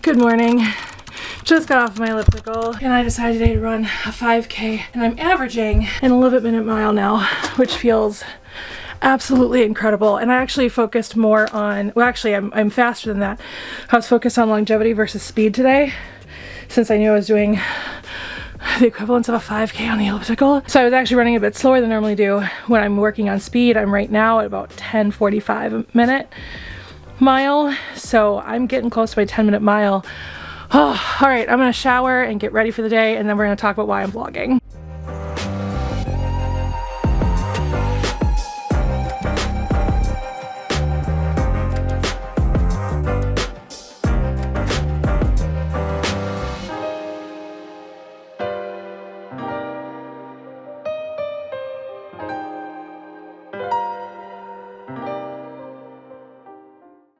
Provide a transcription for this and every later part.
Good morning. Just got off my elliptical and I decided today to run a 5K, and I'm averaging an 11-minute mile now, which feels absolutely incredible. And I actually focused more on, well, actually I'm faster than that. I was focused on longevity versus speed today, since I knew I was doing the equivalence of a 5K on the elliptical. So I was actually running a bit slower than I normally do when I'm working on speed. I'm right now at about 10:45 a minute mile, so I'm getting close to my 10-minute mile. Oh, all right, I'm gonna shower and get ready for the day, and then we're gonna talk about why I'm vlogging.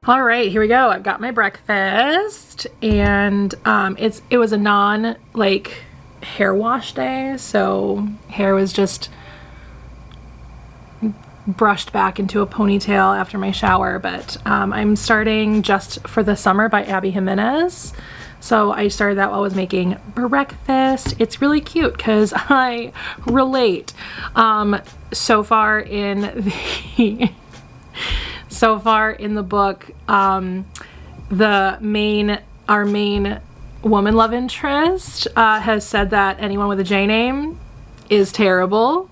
All right, here we go. I've got my breakfast, and it was a non hair wash day, so hair was just brushed back into a ponytail after my shower. But I'm starting Just for the Summer by Abby Jimenez. So I started that while I was making breakfast. It's really cute because I relate. So far in the book, our main woman love interest has said that anyone with a J name is terrible.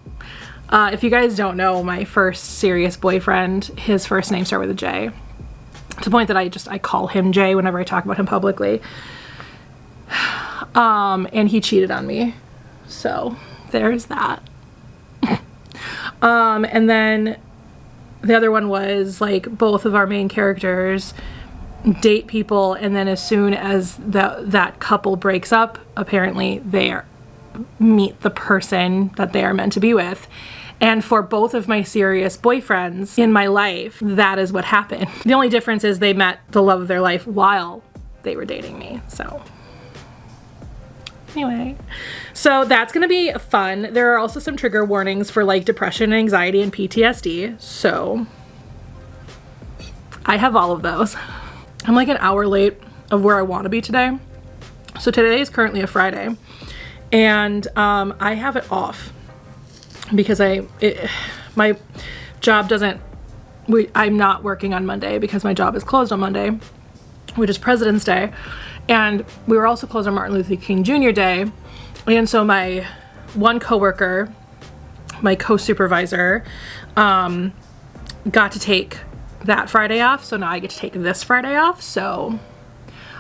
If you guys don't know, my first serious boyfriend, his first name started with a J. To the point that I call him Jay whenever I talk about him publicly. And he cheated on me. So there's that. And then the other one was both of our main characters date people, and then as soon as that couple breaks up, apparently they meet the person that they are meant to be with. And for both of my serious boyfriends in my life, that is what happened. The only difference is they met the love of their life while they were dating me. So anyway, so that's gonna be fun. There are also some trigger warnings for depression, anxiety, and PTSD. So I have all of those. I'm an hour late of where I want to be today. So today is currently a Friday, and I have it off because my job doesn't, I'm not working on Monday because my job is closed on Monday, which is President's Day. And we were also closed on Martin Luther King Jr. Day. And so my one coworker, my co-supervisor, got to take that Friday off. So now I get to take this Friday off. So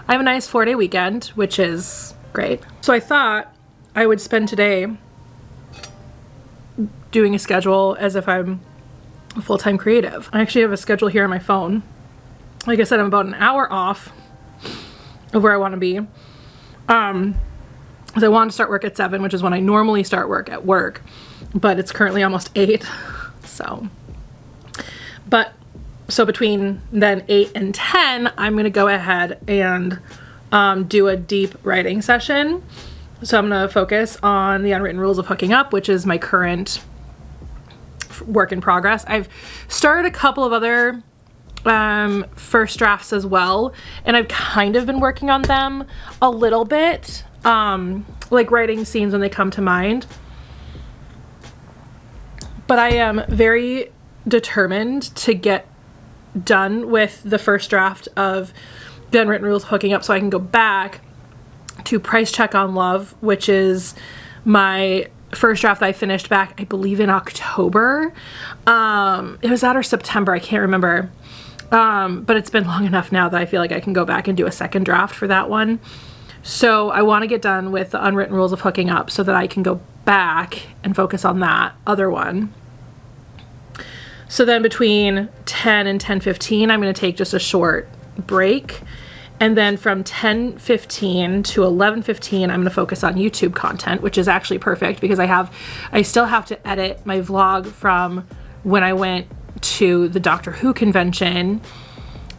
I have a nice 4-day weekend, which is great. So I thought I would spend today doing a schedule as if I'm a full-time creative. I actually have a schedule here on my phone. Like I said, I'm about an hour off of where I want to be. Because I wanted to start work at 7, which is when I normally start work at work, but it's currently almost 8. So between then 8 and 10, I'm gonna go ahead and do a deep writing session. So I'm gonna focus on the unwritten rules of hooking up, which is my current work in progress. I've started a couple of other first drafts as well, and I've kind of been working on them a little bit, writing scenes when they come to mind. But I am very determined to get done with the first draft of the unwritten rules of hooking up so I can go back to Price Check on Love, which is my first draft that I finished back, I believe, in October. It was that or September, I can't remember. But it's been long enough now that I feel like I can go back and do a second draft for that one. So I want to get done with the unwritten rules of hooking up so that I can go back and focus on that other one. So then between 10 and 10:15, I'm going to take just a short break. And then from 10:15 to 11:15, I'm going to focus on YouTube content, which is actually perfect because I still have to edit my vlog from when I went to the Doctor Who convention.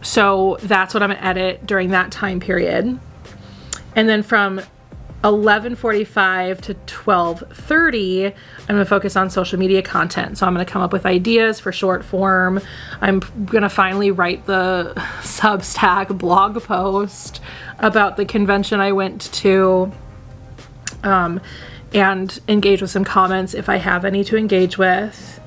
So that's what I'm gonna edit during that time period. And then from 11:45 to 12:30, I'm gonna focus on social media content. So I'm gonna come up with ideas for short form. I'm gonna finally write the Substack blog post about the convention I went to, and engage with some comments if I have any to engage with.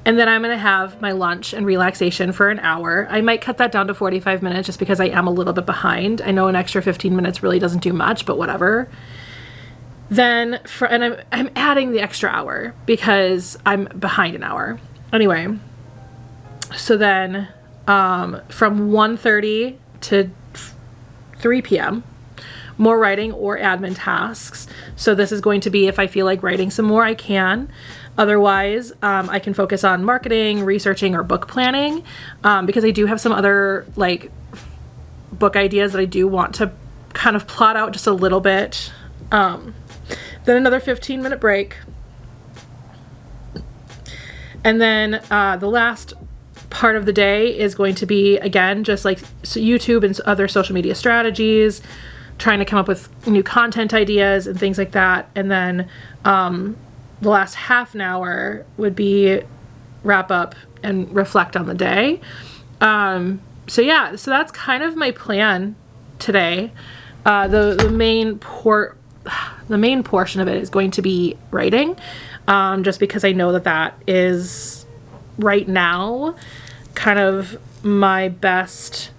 And then I'm gonna have my lunch and relaxation for an hour. I might cut that down to 45 minutes just because I am a little bit behind. I know an extra 15 minutes really doesn't do much, but whatever. Then, I'm adding the extra hour because I'm behind an hour. Anyway, so then from 1:30 to 3 p.m., more writing or admin tasks. So this is going to be, if I feel like writing some more, I can. Otherwise, I can focus on marketing, researching, or book planning, because I do have some other like book ideas that I do want to kind of plot out just a little bit. Then another 15-minute break. And then the last part of the day is going to be, again, just like YouTube and other social media strategies, trying to come up with new content ideas and things like that. And then the last half an hour would be wrap up and reflect on the day. So yeah, so that's kind of my plan today. The main portion of it is going to be writing, just because I know that that is right now kind of my best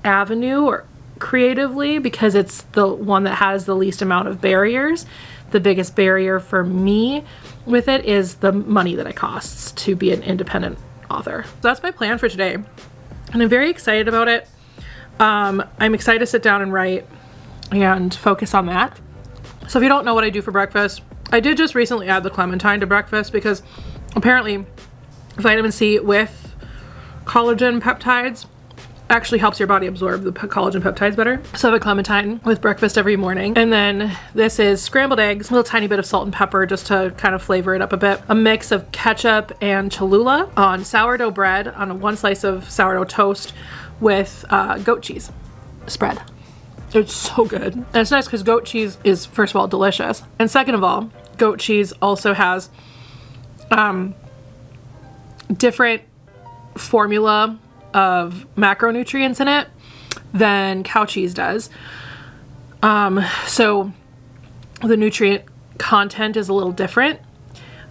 avenue or creatively, because it's the one that has the least amount of barriers. The biggest barrier for me with it is the money that it costs to be an independent author. So that's my plan for today, and I'm very excited about it. I'm excited to sit down and write and focus on that. So if you don't know what I do for breakfast, I did just recently add the clementine to breakfast because apparently vitamin C with collagen peptides actually helps your body absorb the collagen peptides better. So I have a clementine with breakfast every morning. And then this is scrambled eggs, a little tiny bit of salt and pepper just to kind of flavor it up a bit. A mix of ketchup and Cholula on sourdough bread on one slice of sourdough toast with goat cheese spread. It's so good. And it's nice because goat cheese is, first of all, delicious. And second of all, goat cheese also has different formula of macronutrients in it than cow cheese does. So the nutrient content is a little different.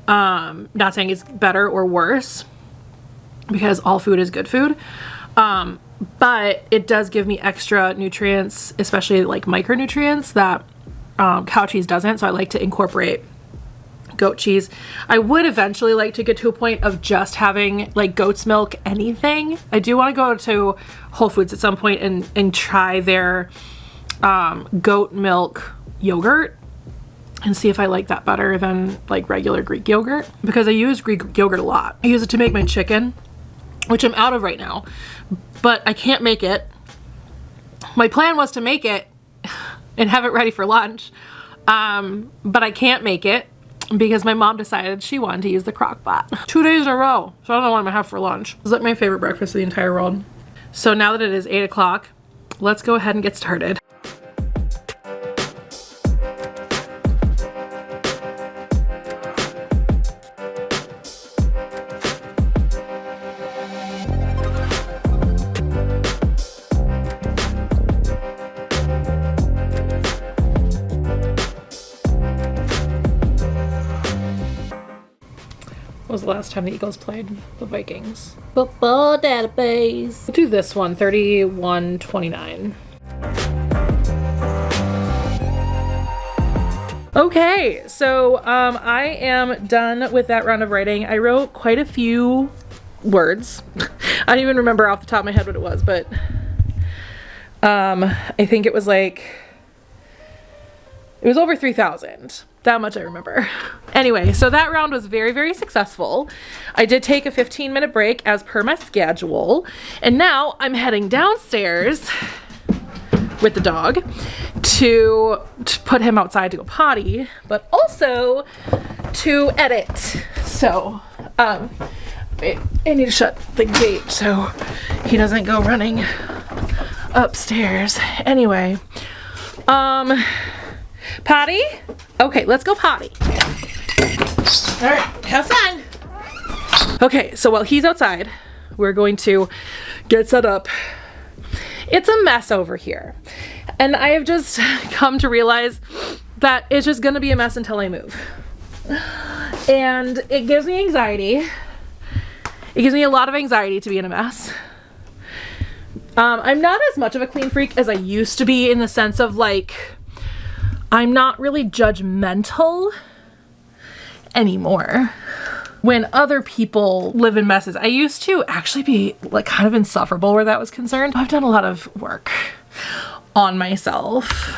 Not saying it's better or worse, because all food is good food. But it does give me extra nutrients, especially like micronutrients that cow cheese doesn't. So I like to incorporate goat cheese. I would eventually like to get to a point of just having like goat's milk anything. I do want to go to Whole Foods at some point and try their goat milk yogurt and see if I like that better than like regular Greek yogurt, because I use Greek yogurt a lot. I use it to make my chicken, which I'm out of right now, but I can't make it. My plan was to make it and have it ready for lunch, but I can't make it because my mom decided she wanted to use the crock pot 2 days in a row. So I don't know what I'm gonna have for lunch. It's like my favorite breakfast in the entire world. So now that it is 8 o'clock, let's go ahead and get started. When was the last time the Eagles played the Vikings? Football database. We'll do this one, 31-29. Okay, so I am done with that round of writing. I wrote quite a few words. I don't even remember off the top of my head what it was, but I think it was like, it was over 3,000. That much I remember. Anyway, so that round was very, very successful. I did take a 15-minute break as per my schedule, and now I'm heading downstairs with the dog to put him outside to go potty, but also to edit. So, wait, I need to shut the gate so he doesn't go running upstairs. Anyway, Potty? Okay, let's go potty. All right, have fun. Okay, so while he's outside, we're going to get set up. It's a mess over here. And I have just come to realize that it's just gonna be a mess until I move. And it gives me anxiety. It gives me a lot of anxiety to be in a mess. I'm not as much of a clean freak as I used to be, in the sense of like, I'm not really judgmental anymore when other people live in messes. I used to actually be like kind of insufferable where that was concerned. I've done a lot of work on myself.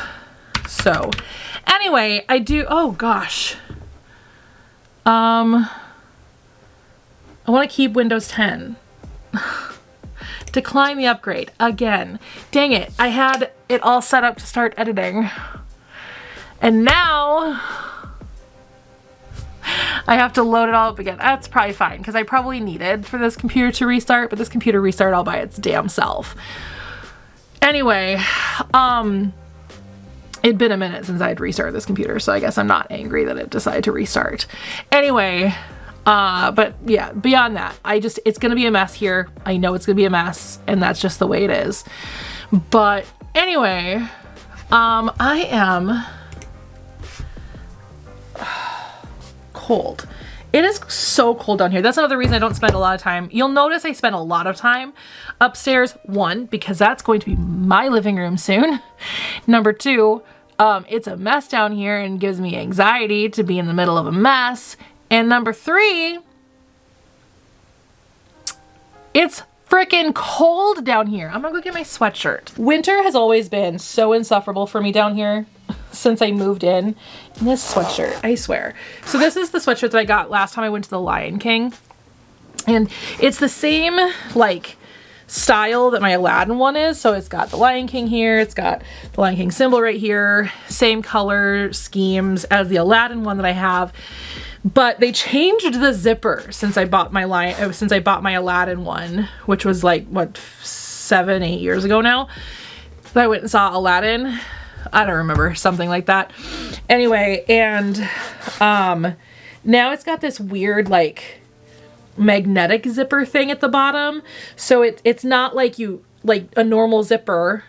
So anyway, I do, oh gosh. I want to keep Windows 10. Decline the upgrade again. Dang it. I had it all set up to start editing. And now I have to load it all up again. That's probably fine because I probably needed for this computer to restart, but this computer restarted all by its damn self. Anyway, it'd been a minute since I'd restarted this computer, so I guess I'm not angry that it decided to restart. Anyway, but yeah, beyond that, it's gonna be a mess here. I know it's gonna be a mess, and that's just the way it is. But anyway, I am cold. It is so cold down here. That's another reason I don't spend a lot of time. You'll notice I spend a lot of time upstairs. One, because that's going to be my living room soon. Number two, it's a mess down here and gives me anxiety to be in the middle of a mess. And number three, it's freaking cold down here. I'm gonna go get my sweatshirt. Winter has always been so insufferable for me down here since I moved in. And this sweatshirt, I swear. So this is the sweatshirt that I got last time I went to the Lion King. And it's the same like style that my Aladdin one is. So it's got the Lion King here. It's got the Lion King symbol right here. Same color schemes as the Aladdin one that I have. But they changed the zipper since I bought my Aladdin one, which was like, what, 7, 8 years ago now. I went and saw Aladdin. I don't remember, something like that. Anyway, and now it's got this weird like magnetic zipper thing at the bottom. So it's not like a normal zipper.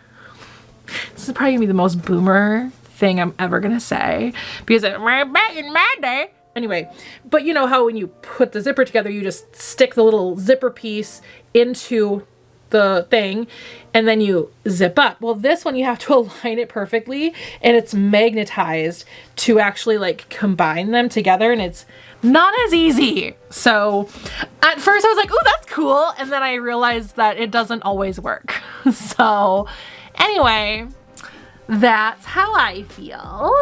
This is probably gonna be the most boomer thing I'm ever gonna say, because back in my day. Anyway, but you know how when you put the zipper together, you just stick the little zipper piece into the thing and then you zip up. Well, this one you have to align it perfectly, and it's magnetized to actually like combine them together, and it's not as easy. So at first I was like, oh, that's cool. And then I realized that it doesn't always work. So anyway, that's how I feel.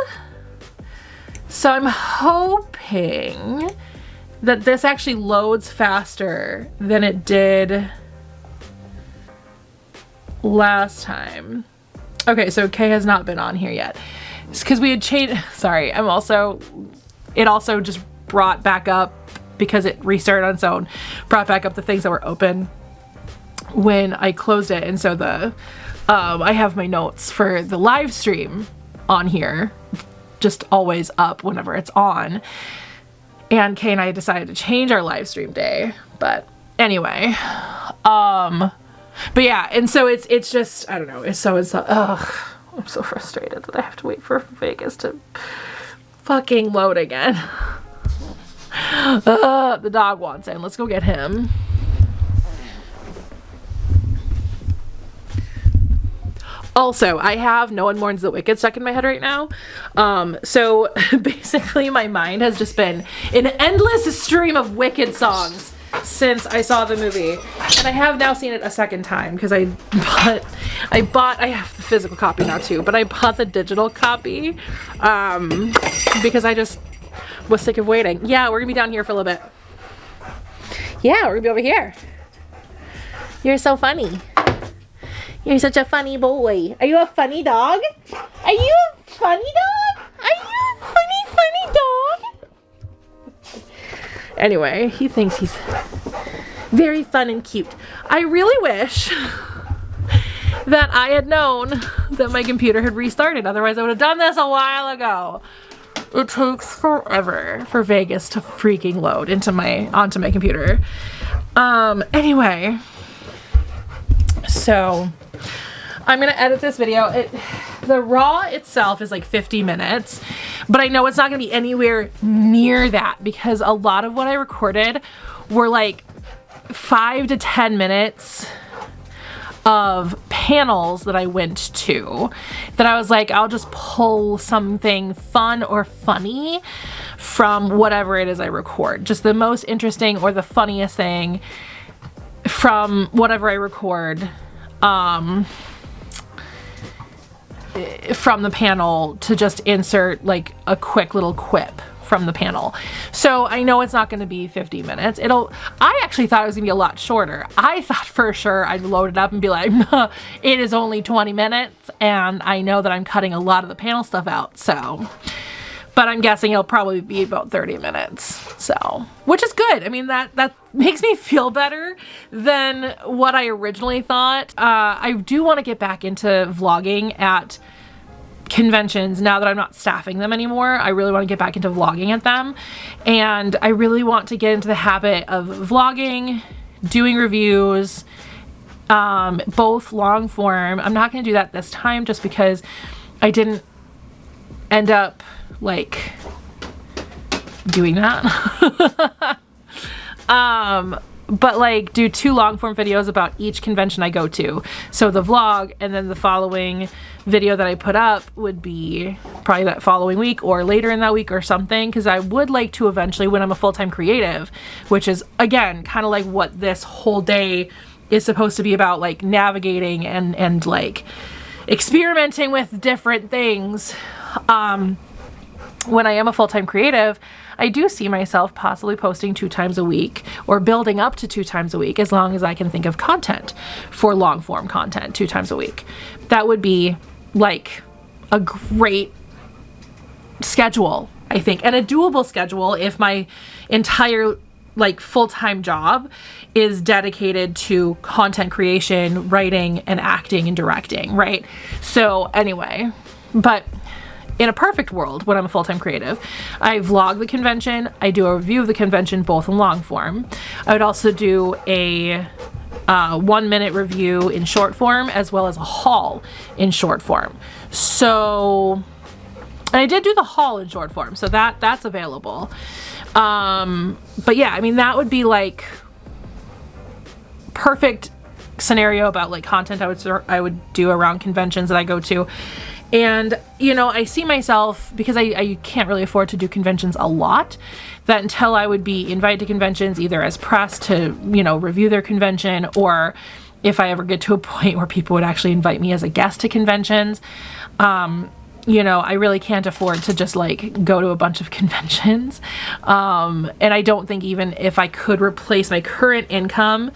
So I'm hoping that this actually loads faster than it did last time. Okay, so Kay has not been on here yet. It's because we had changed, sorry, it also just brought back up, because it restarted on its own, brought back up the things that were open when I closed it. And so I have my notes for the live stream on here, just always up whenever it's on. And Kay and I decided to change our live stream day. But anyway, but yeah, and so it's just, I don't know, I'm so frustrated that I have to wait for Vegas to fucking load again. The dog wants in. Let's go get him. Also, I have No One Mourns the Wicked stuck in my head right now. So basically my mind has just been an endless stream of Wicked songs since I saw the movie. And I have now seen it a second time because I have the physical copy now too, but I bought the digital copy because I just was sick of waiting. Yeah, we're gonna be down here for a little bit. Yeah, we're gonna be over here. You're so funny. You're such a funny boy. Are you a funny dog? Are you a funny dog? Are you a funny dog? Anyway, he thinks he's very fun and cute. I really wish that I had known that my computer had restarted. Otherwise I would have done this a while ago. It takes forever for Vegas to freaking load onto my computer. Anyway, so I'm gonna edit this video. The raw itself is like 50 minutes, but I know it's not gonna be anywhere near that because a lot of what I recorded were like 5 to 10 minutes of panels that I went to that I was like, I'll just pull something fun or funny from whatever it is I record. Just the most interesting or the funniest thing from whatever I record from the panel to just insert like a quick little quip from the panel. So I know it's not going to be 50 minutes. I actually thought it was gonna be a lot shorter. I thought for sure I'd load it up and be like, it is only 20 minutes and I know that I'm cutting a lot of the panel stuff out. So, but I'm guessing it'll probably be about 30 minutes. So, which is good. I mean, that makes me feel better than what I originally thought. I do want to get back into vlogging at conventions now that I'm not staffing them anymore. I really want to get back into vlogging at them, and I really want to get into the habit of vlogging, doing reviews, both long form. I'm not going to do that this time just because I didn't end up like doing that. But like do 2 long form videos about each convention I go to. So the vlog and then the following video that I put up would be probably that following week or later in that week or something, because I would like to eventually, when I'm a full-time creative, which is again kind of like what this whole day is supposed to be about, like navigating and like experimenting with different things. When I am a full-time creative, I do see myself possibly posting 2 times a week or building up to 2 times a week, as long as I can think of content for long form content 2 times a week. That would be like a great schedule, I think, and a doable schedule if my entire like full-time job is dedicated to content creation, writing, and acting and directing, right? So anyway, but in a perfect world, when I'm a full-time creative, I vlog the convention, I do a review of the convention, both in long form. I would also do a 1-minute review in short form, as well as a haul in short form. So, and I did do the haul in short form, so that's available. But yeah, I mean, that would be like perfect scenario about like content I would do around conventions that I go to. And, you know, I see myself, because I can't really afford to do conventions a lot, that until I would be invited to conventions either as press to, you know, review their convention, or if I ever get to a point where people would actually invite me as a guest to conventions, you know, I really can't afford to just like go to a bunch of conventions. And I don't think even if I could replace my current income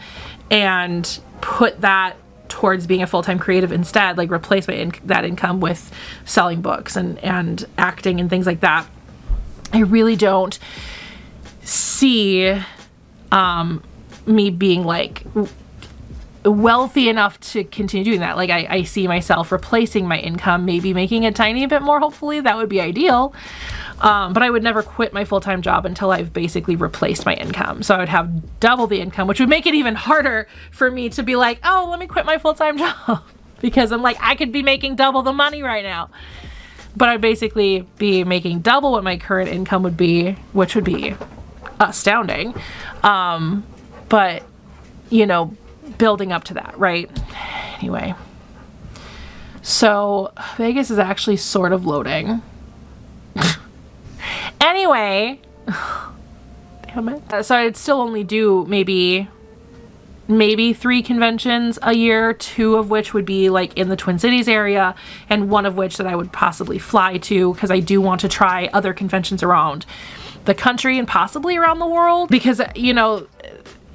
and put that towards being a full-time creative instead, like replace that income with selling books and acting and things like that, I really don't see me being like wealthy enough to continue doing that. Like I see myself replacing my income, maybe making a tiny bit more, hopefully. That would be ideal. But I would never quit my full-time job until I've basically replaced my income. So I would have double the income, which would make it even harder for me to be like, oh, let me quit my full-time job. Because I'm like, I could be making double the money right now. But I'd basically be making double what my current income would be, which would be astounding. But, you know, building up to that, right? Anyway. So Vegas is actually sort of loading. Anyway, damn it. So I'd still only do maybe 3 conventions a year, 2 of which would be like in the Twin Cities area, and 1 of which that I would possibly fly to, because I do want to try other conventions around the country and possibly around the world, because, you know,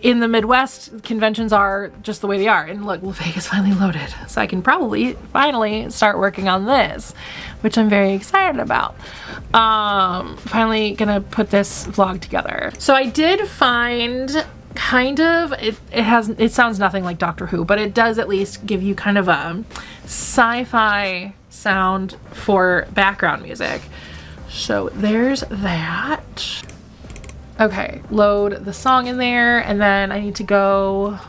in the Midwest, conventions are just the way they are. And look, well, Vegas finally loaded. So I can probably finally start working on this, which I'm very excited about. Finally gonna put this vlog together. So I did find kind of, it sounds nothing like Doctor Who, but it does at least give you kind of a sci-fi sound for background music. So there's that. Okay, load the song in there, and then I need to go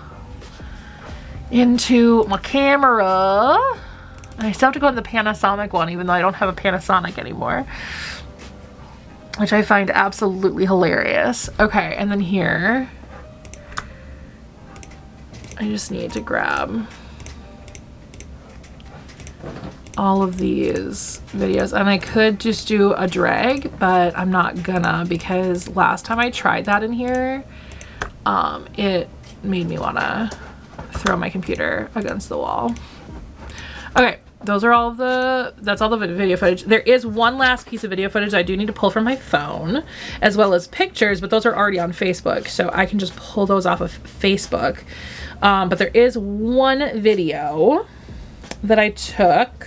into my camera. And I still have to go in the Panasonic one, even though I don't have a Panasonic anymore, which I find absolutely hilarious. Okay, and then here, I just need to grab all of these videos, and I could just do a drag, but I'm not gonna, because last time I tried that in here, it made me wanna throw my computer against the wall. Okay, those are all of that's all the video footage. There is one last piece of video footage I do need to pull from my phone, as well as pictures, but those are already on Facebook, so I can just pull those off of Facebook. But there is one video that I took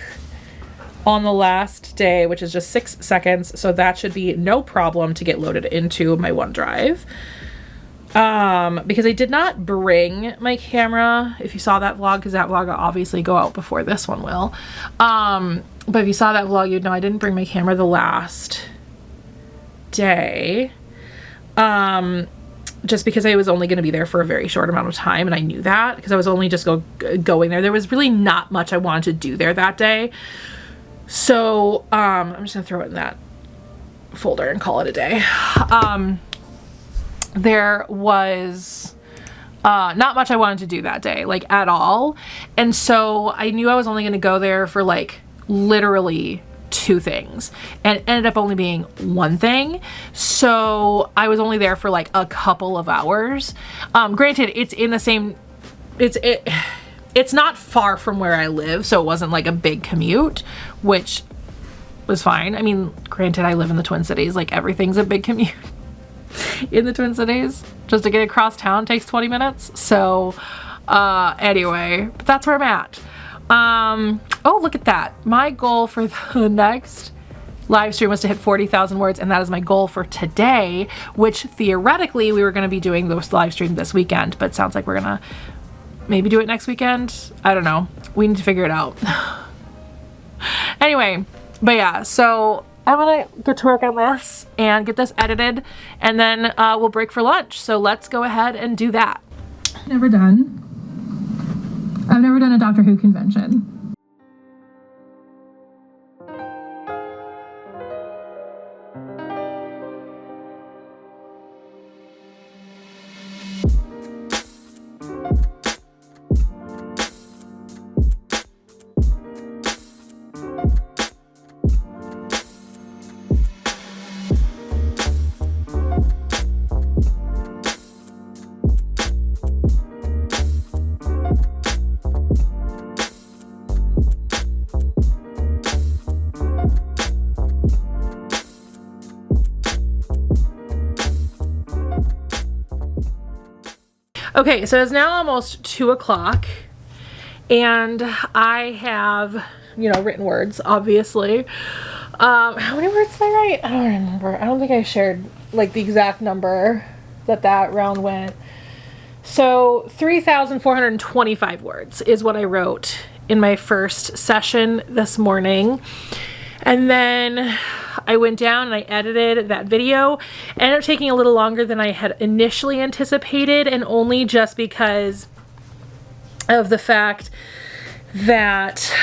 on the last day, which is just 6 seconds, so that should be no problem to get loaded into my OneDrive. Because I did not bring my camera, if you saw that vlog, because that vlog will obviously go out before this one will. But if you saw that vlog, you'd know I didn't bring my camera the last day. Just because I was only going to be there for a very short amount of time, and I knew that because I was only just going there. There was really not much I wanted to do there that day. So, I'm just gonna throw it in that folder and call it a day. There was not much I wanted to do that day, like at all. And so I knew I was only gonna go there for like literally 2 things, and it ended up only being 1 thing. So I was only there for like a couple of hours. Granted, it's in the same, it's not far from where I live, so it wasn't like a big commute, which was fine. I mean, granted, I live in the Twin Cities, like everything's a big commute in the Twin Cities. Just to get across town takes 20 minutes. So anyway, but that's where I'm at. Oh, look at that. My goal for the next live stream was to hit 40,000 words, and that is my goal for today, which theoretically we were going to be doing this live stream this weekend, but it sounds like we're gonna maybe do it next weekend. I don't know. We need to figure it out. Anyway, but yeah, so I'm gonna get to work on this and get this edited, and then we'll break for lunch. So let's go ahead and do that. I've never done a Doctor Who convention. Okay, so it's now almost 2 o'clock, and I have, you know, written words, obviously. How many words did I write? I don't remember. I don't think I shared, like, the exact number that round went. So 3,425 words is what I wrote in my first session this morning. And then I went down and I edited that video. It ended up taking a little longer than I had initially anticipated, and only just because of the fact that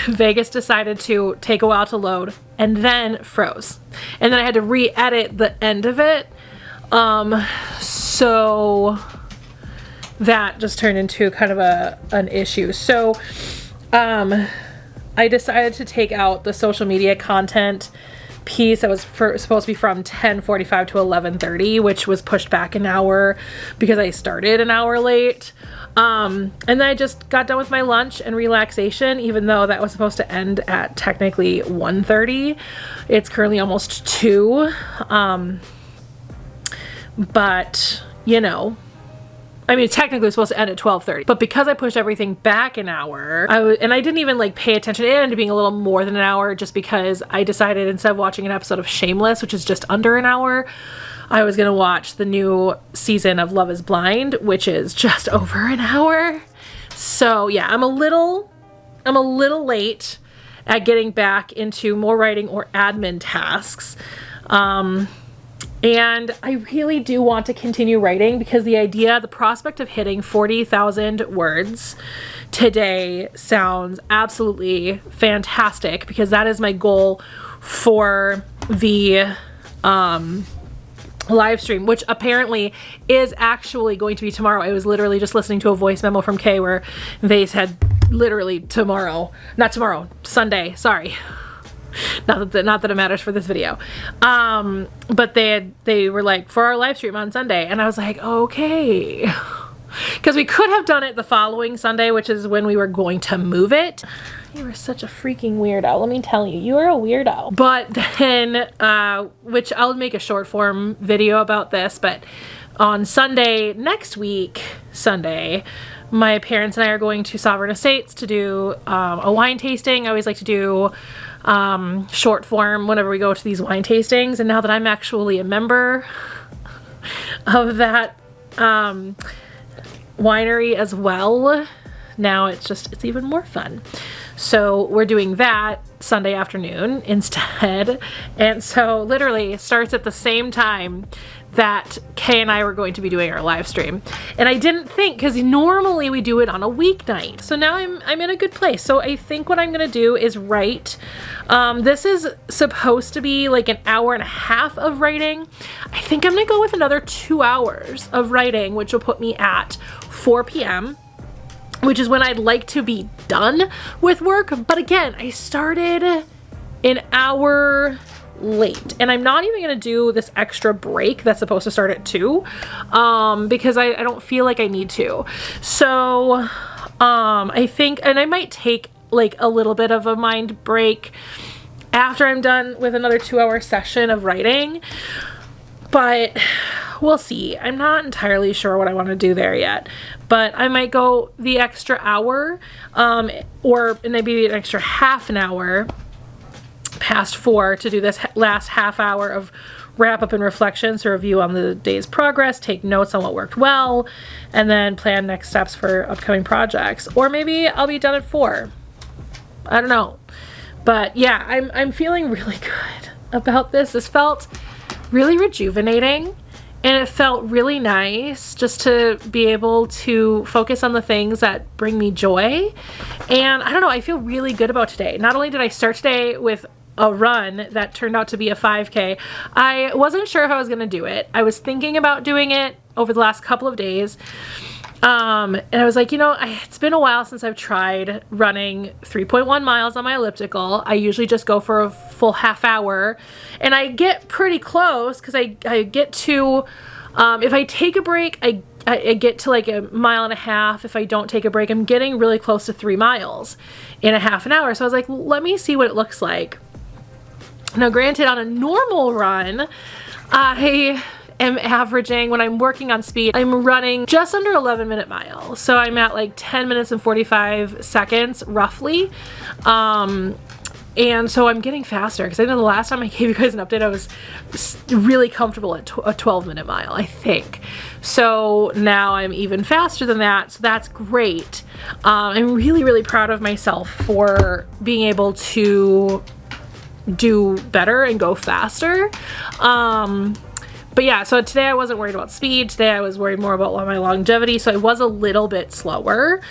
Vegas decided to take a while to load and then froze. And then I had to re-edit the end of it. So that just turned into kind of an issue. So I decided to take out the social media content piece that was supposed to be from 10:45 to 11:30, which was pushed back an hour because I started an hour late. And then I just got done with my lunch and relaxation, even though that was supposed to end at technically 1:30. It's currently almost 2. But, you know, I mean, technically it's supposed to end at 12:30, but because I pushed everything back an hour, and I didn't even like pay attention, it ended up being a little more than an hour, just because I decided, instead of watching an episode of Shameless, which is just under an hour, I was gonna watch the new season of Love is Blind, which is just over an hour. So yeah, I'm a little late at getting back into more writing or admin tasks. And I really do want to continue writing because the prospect of hitting 40,000 words today sounds absolutely fantastic, because that is my goal for the live stream, which apparently is actually going to be tomorrow. I was literally just listening to a voice memo from Kay where they said literally Sunday, sorry. Not that it matters for this video. But they were like, for our live stream on Sunday, and I was like, okay. Because we could have done it the following Sunday, which is when we were going to move it. You were such a freaking weirdo. Let me tell you, you are a weirdo. But then, which I'll make a short form video about this, but on Sunday, next week, Sunday, my parents and I are going to Sovereign Estates to do a wine tasting. I always like to do short form whenever we go to these wine tastings. And now that I'm actually a member of that winery as well, now it's even more fun. So we're doing that Sunday afternoon instead. And so literally it starts at the same time that Kay and I were going to be doing our live stream. And I didn't think, because normally we do it on a weeknight. So now I'm in a good place. So I think what I'm gonna do is write. This is supposed to be like an hour and a half of writing. I think I'm gonna go with another 2 hours of writing, which will put me at 4 p.m. which is when I'd like to be done with work. But again, I started an hour late, and I'm not even gonna do this extra break that's supposed to start at 2 because I don't feel like I need to. So I think, and I might take like a little bit of a mind break after I'm done with another 2-hour session of writing, but we'll see. I'm not entirely sure what I want to do there yet, but I might go the extra hour or maybe an extra half an hour past 4 to do this last half hour of wrap up and reflections to review on the day's progress, take notes on what worked well, and then plan next steps for upcoming projects. Or maybe I'll be done at 4. I don't know. But yeah, I'm feeling really good about this. This felt really rejuvenating, and it felt really nice just to be able to focus on the things that bring me joy. And I don't know, I feel really good about today. Not only did I start today with a run that turned out to be a 5K, I wasn't sure if I was gonna do it. I was thinking about doing it over the last couple of days. And I was like, you know, it's been a while since I've tried running 3.1 miles on my elliptical. I usually just go for a full half hour, and I get pretty close because I get to, if I take a break, I get to like 1.5 miles. If I don't take a break, I'm getting really close to 3 miles in a half an hour. So I was like, let me see what it looks like. Now, granted, on a normal run, I am averaging, when I'm working on speed, I'm running just under 11-minute miles. So I'm at like 10 minutes and 45 seconds roughly. And so I'm getting faster, because I know the last time I gave you guys an update, I was really comfortable at a 12-minute mile, I think. So now I'm even faster than that, so that's great. I'm really, really proud of myself for being able to do better and go faster. But yeah, so today I wasn't worried about speed. Today I was worried more about my longevity, so I was a little bit slower,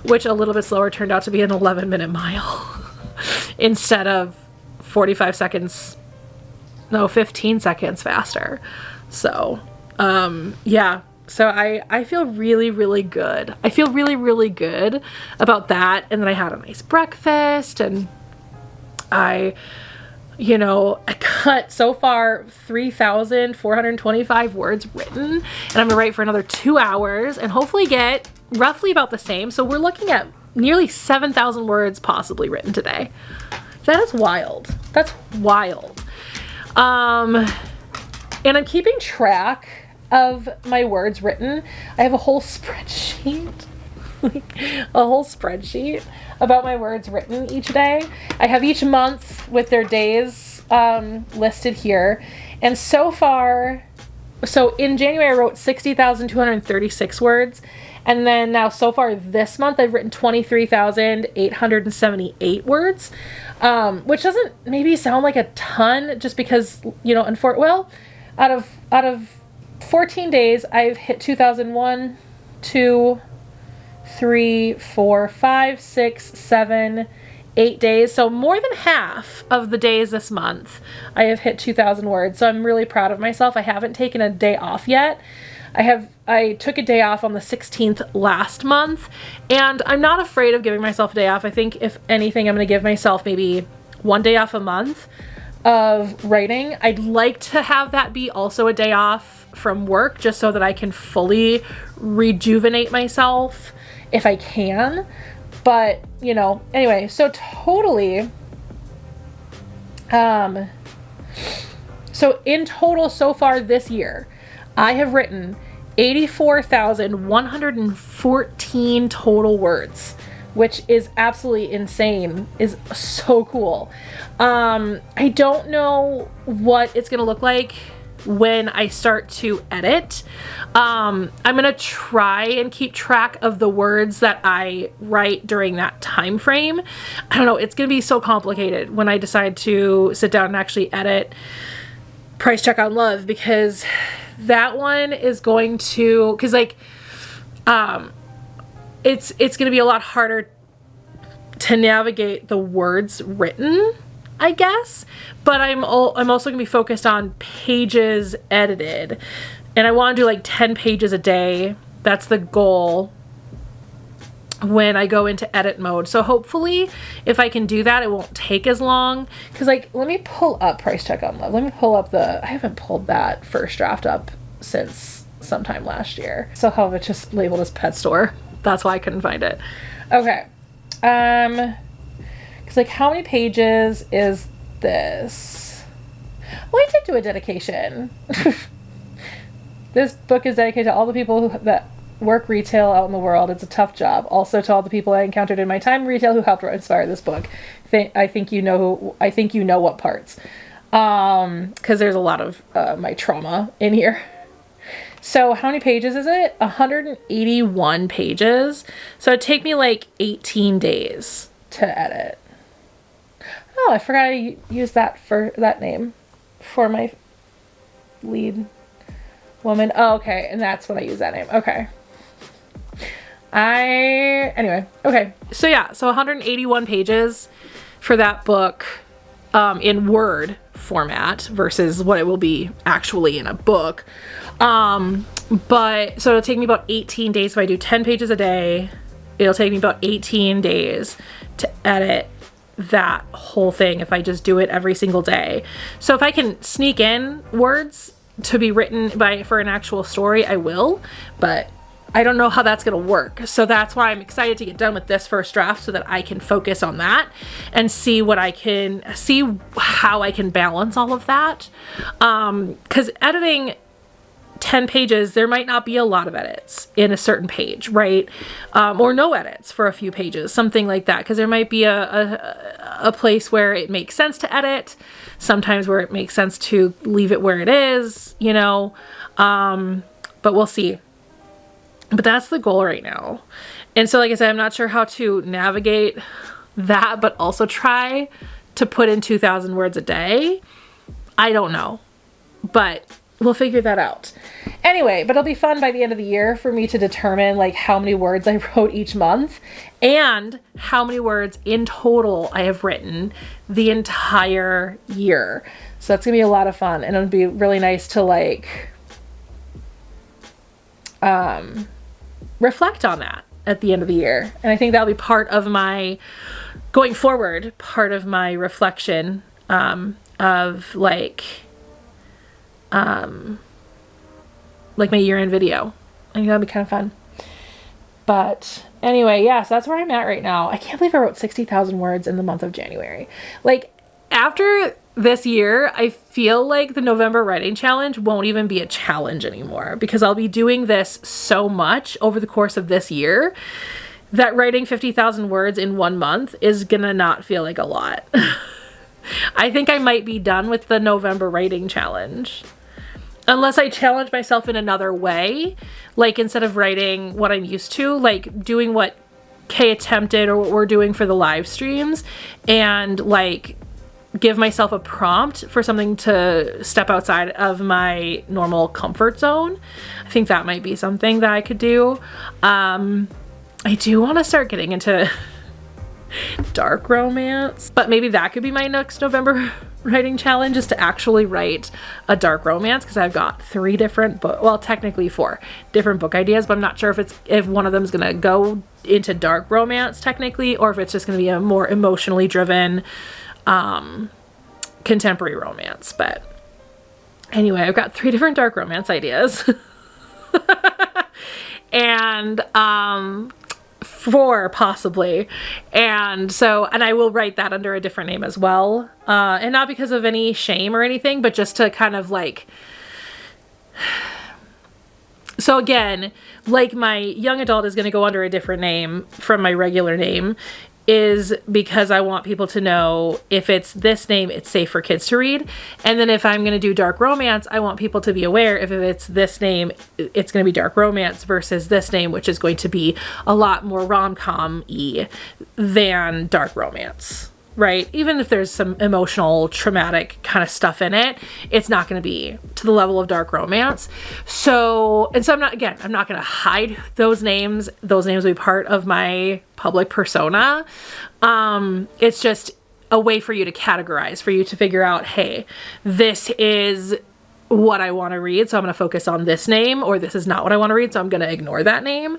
which a little bit slower turned out to be an 11-minute mile instead of 45 seconds, no, 15 seconds faster. So, yeah. So I feel really, really good. I feel really, really good about that. And then I had a nice breakfast, and I got so far 3,425 words written, and I'm gonna write for another 2 hours and hopefully get roughly about the same. So we're looking at nearly 7,000 words possibly written today. That is wild. That's wild. And I'm keeping track of my words written. I have a whole spreadsheet, about my words written each day. I have each month with their days listed here, And so far, so in January I wrote 60,236 words. And then now so far this month I've written 23,878 words, which doesn't maybe sound like a ton just because, you know, out of 14 days I've hit 2,001, 2, 3, 4, 5, 6, 7, 8 days. So more than half of the days this month I have hit 2,000 words. So I'm really proud of myself. I haven't taken a day off yet. I took a day off on the 16th last month, and I'm not afraid of giving myself a day off. I think if anything, I'm going to give myself maybe one day off a month of writing. I'd like to have that be also a day off from work just so that I can fully rejuvenate myself if I can. But, you know, anyway, so totally, so in total so far this year, I have written 84,114 total words, which is absolutely insane, is so cool. I don't know what it's going to look like when I start to edit. I'm going to try and keep track of the words that I write during that time frame. I don't know, it's going to be so complicated when I decide to sit down and actually edit Price Check on Love, because that one is going to, because like it's going to be a lot harder to navigate the words written, I guess, but I'm also going to be focused on pages edited, and I want to do like 10 pages a day. That's the goal when I go into edit mode. So hopefully if I can do that, it won't take as long. Because like, let me pull up Price Check on Love. Let me pull up I haven't pulled that first draft up since sometime last year. So how it's just labeled as pet store. That's why I couldn't find it. Okay. Because like, how many pages is this? Well, I did do a dedication. This book is dedicated to all the people that work retail out in the world. It's a tough job. Also to all the people I encountered in my time in retail who helped inspire this book. I think you know what parts. Because there's a lot of my trauma in here. So how many pages is it? 181 pages. So it'd take me like 18 days to edit. Oh, I forgot I used that name for my lead woman. Oh, okay. And that's when I use that name. Okay. Anyway, okay. So yeah, so 181 pages for that book in Word format versus what it will be actually in a book. But so it'll take me about 18 days if I do 10 pages a day. It'll take me about 18 days to edit that whole thing if I just do it every single day. So if I can sneak in words to be written for an actual story, I will, but I don't know how that's going to work. So that's why I'm excited to get done with this first draft so that I can focus on that and see how I can balance all of that. 'Cause editing 10 pages, there might not be a lot of edits in a certain page, right? Or no edits for a few pages, something like that. Because there might be a place where it makes sense to edit, sometimes where it makes sense to leave it where it is, you know, but we'll see. But that's the goal right now. And so, like I said, I'm not sure how to navigate that, but also try to put in 2,000 words a day. I don't know, but we'll figure that out. Anyway, but it'll be fun by the end of the year for me to determine like how many words I wrote each month and how many words in total I have written the entire year. So that's gonna be a lot of fun, and it'll be really nice to like reflect on that at the end of the year. And I think that'll be part of my going forward, part of my reflection of like my year-end video. I think that'll be kind of fun. But anyway, yeah, so that's where I'm at right now. I can't believe I wrote 60,000 words in the month of January. Like, after this year, I feel like the November writing challenge won't even be a challenge anymore, because I'll be doing this so much over the course of this year that writing 50,000 words in 1 month is gonna not feel like a lot. I think I might be done with the November writing challenge. Unless I challenge myself in another way, like instead of writing what I'm used to, like doing what Kay attempted or what we're doing for the live streams, and like give myself a prompt for something to step outside of my normal comfort zone. I think that might be something that I could do. I do want to start getting into dark romance, but maybe that could be my next November writing challenge, is to actually write a dark romance, because I've got 3 different book, well, technically 4 different book ideas, but I'm not sure if one of them is gonna go into dark romance technically, or if it's just gonna be a more emotionally driven contemporary romance. But anyway, I've got 3 different dark romance ideas. And 4 possibly, and I will write that under a different name as well, and not because of any shame or anything, but just to kind of like, so again, like my young adult is going to go under a different name from my regular name, is because I want people to know if it's this name, it's safe for kids to read. And then if I'm going to do dark romance, I want people to be aware if it's this name, it's going to be dark romance, versus this name, which is going to be a lot more rom-com-y than dark romance, right? Even if there's some emotional, traumatic kind of stuff in it, it's not going to be to the level of dark romance. So I'm not going to hide those names. Those names will be part of my public persona. It's just a way for you to categorize, for you to figure out, hey, this is what I want to read, so I'm going to focus on this name, or this is not what I want to read, so I'm going to ignore that name.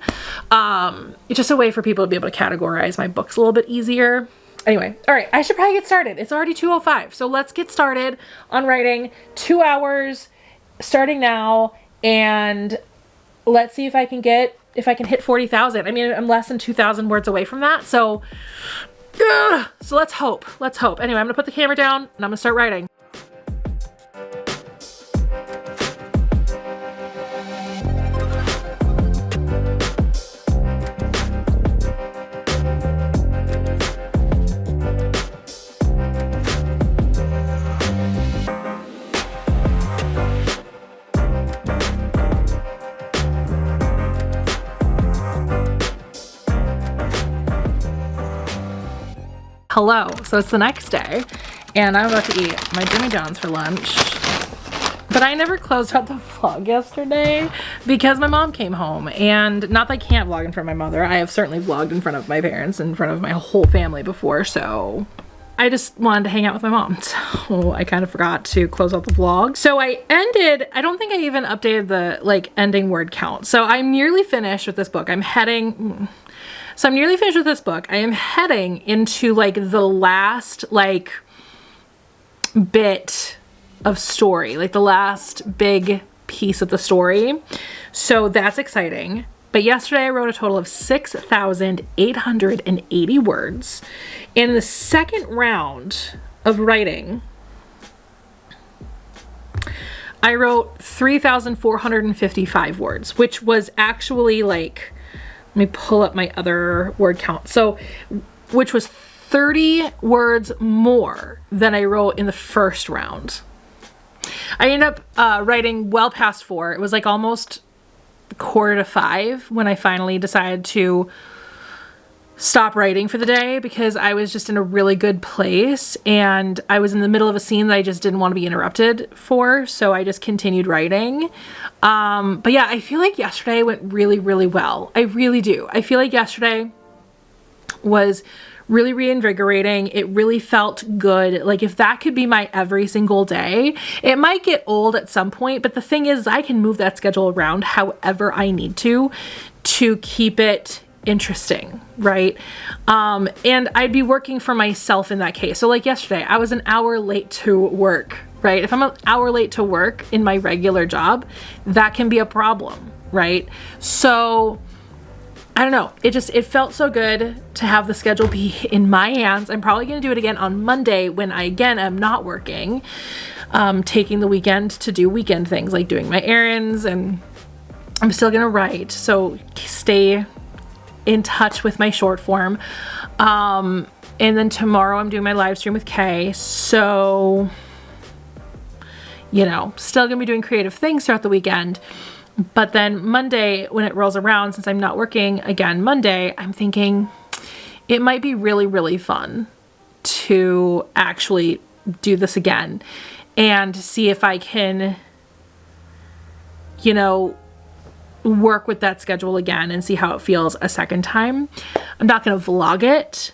It's just a way for people to be able to categorize my books a little bit easier. Anyway, all right, I should probably get started. It's already 2:05, so let's get started on writing. 2 hours starting now, and let's see if I can hit 40,000. I mean, I'm less than 2,000 words away from that, so let's hope. Anyway, I'm gonna put the camera down and I'm gonna start writing. Hello, so it's the next day, and I'm about to eat my Jimmy John's for lunch. But I never closed out the vlog yesterday because my mom came home, and not that I can't vlog in front of my mother. I have certainly vlogged in front of my parents, in front of my whole family before, so I just wanted to hang out with my mom. So I kind of forgot to close out the vlog. So I don't think I even updated the ending word count. So I'm nearly finished with this book. I'm nearly finished with this book. I am heading into the last bit of story, the last big piece of the story. So that's exciting. But yesterday I wrote a total of 6,880 words. In the second round of writing, I wrote 3,455 words, which was actually let me pull up my other word count. So, which was 30 words more than I wrote in the first round. I ended up writing well past 4. It was almost 4:45 when I finally decided to stop writing for the day, because I was just in a really good place and I was in the middle of a scene that I just didn't want to be interrupted for, so I just continued writing. But yeah, I feel like yesterday went really, really well. I really do. I feel like yesterday was really reinvigorating. It really felt good. If that could be my every single day, it might get old at some point, but the thing is I can move that schedule around however I need to keep it interesting, right? And I'd be working for myself in that case. So yesterday, I was an hour late to work, right? If I'm an hour late to work in my regular job, that can be a problem, right? So I don't know. It felt so good to have the schedule be in my hands. I'm probably going to do it again on Monday when I again am not working, taking the weekend to do weekend things like doing my errands, and I'm still going to write. So stay in touch with my short form. And then tomorrow I'm doing my live stream with Kay. So, you know, still gonna be doing creative things throughout the weekend. But then Monday, when it rolls around, since I'm not working again Monday, I'm thinking it might be really, really fun to actually do this again and see if I can, you know, work with that schedule again and see how it feels a second time. I'm not going to vlog it,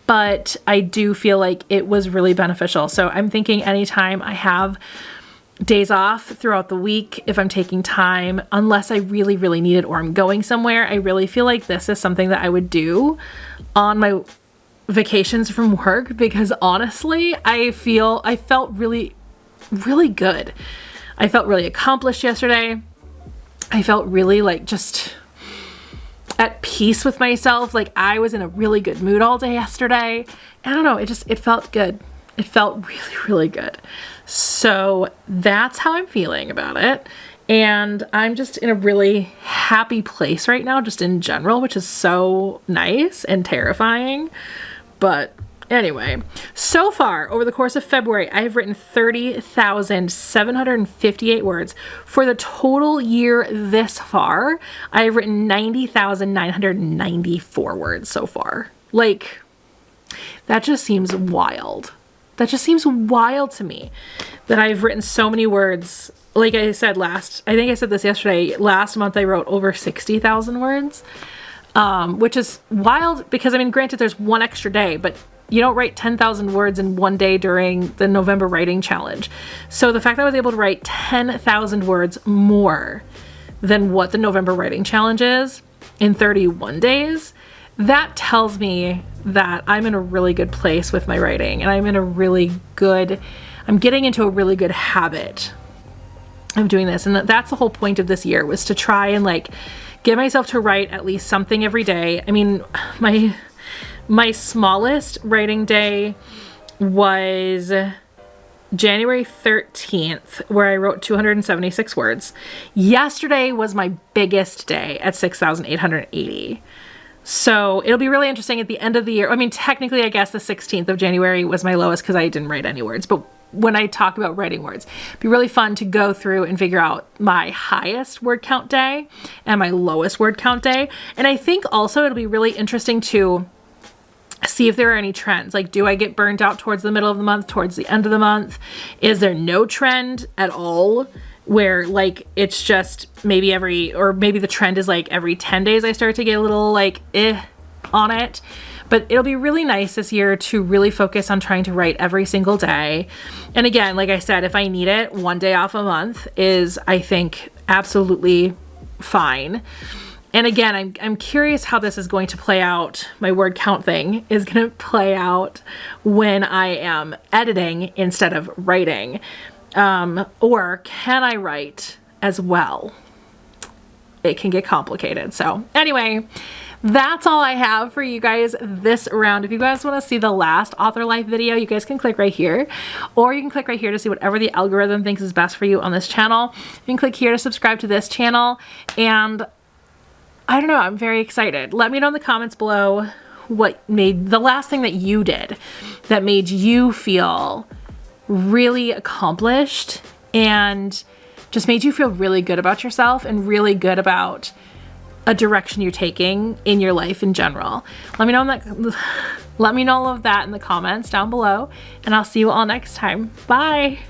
but I do feel like it was really beneficial. So I'm thinking anytime I have days off throughout the week, if I'm taking time, unless I really, really need it or I'm going somewhere, I really feel like this is something that I would do on my vacations from work, because honestly, I felt really, really good. I felt really accomplished yesterday. I felt really like just at peace with myself. Like I was in a really good mood all day yesterday. I don't know, it felt good. It felt really, really good. So that's how I'm feeling about it. And I'm just in a really happy place right now, just in general, which is so nice and terrifying. But anyway, so far over the course of February, I've written 30,758 words. For the total year this far, I've written 90,994 words so far. Like, that just seems wild. That just seems wild to me that I've written so many words. Like I said I think I said this yesterday, last month I wrote over 60,000 words, which is wild because, I mean, granted there's one extra day, but you don't write 10,000 words in one day during the November writing challenge. So the fact that I was able to write 10,000 words more than what the November writing challenge is in 31 days, that tells me that I'm in a really good place with my writing, and I'm getting into a really good habit of doing this. And that's the whole point of this year, was to try and like get myself to write at least something every day. I mean, my smallest writing day was January 13th, where I wrote 276 words. Yesterday was my biggest day at 6,880. So it'll be really interesting at the end of the year. I mean, technically, I guess the 16th of January was my lowest because I didn't write any words. But when I talk about writing words, it'd be really fun to go through and figure out my highest word count day and my lowest word count day. And I think also it'll be really interesting to see if there are any trends. Like, do I get burned out towards the middle of the month, towards the end of the month? Is there no trend at all, where like it's just maybe maybe the trend is like every 10 days I start to get a little like on it? But it'll be really nice this year to really focus on trying to write every single day. And again, like I said, if I need it, one day off a month is, I think, absolutely fine. And again, I'm curious how this is going to play out. My word count thing is going to play out when I am editing instead of writing. Or can I write as well? It can get complicated. So anyway, that's all I have for you guys this round. If you guys want to see the last author life video, you guys can click right here, or you can click right here to see whatever the algorithm thinks is best for you on this channel. You can click here to subscribe to this channel. And I don't know, I'm very excited. Let me know in the comments below what made the last thing that you did that made you feel really accomplished and just made you feel really good about yourself and really good about a direction you're taking in your life in general. Let me know all of that in the comments down below, and I'll see you all next time. Bye.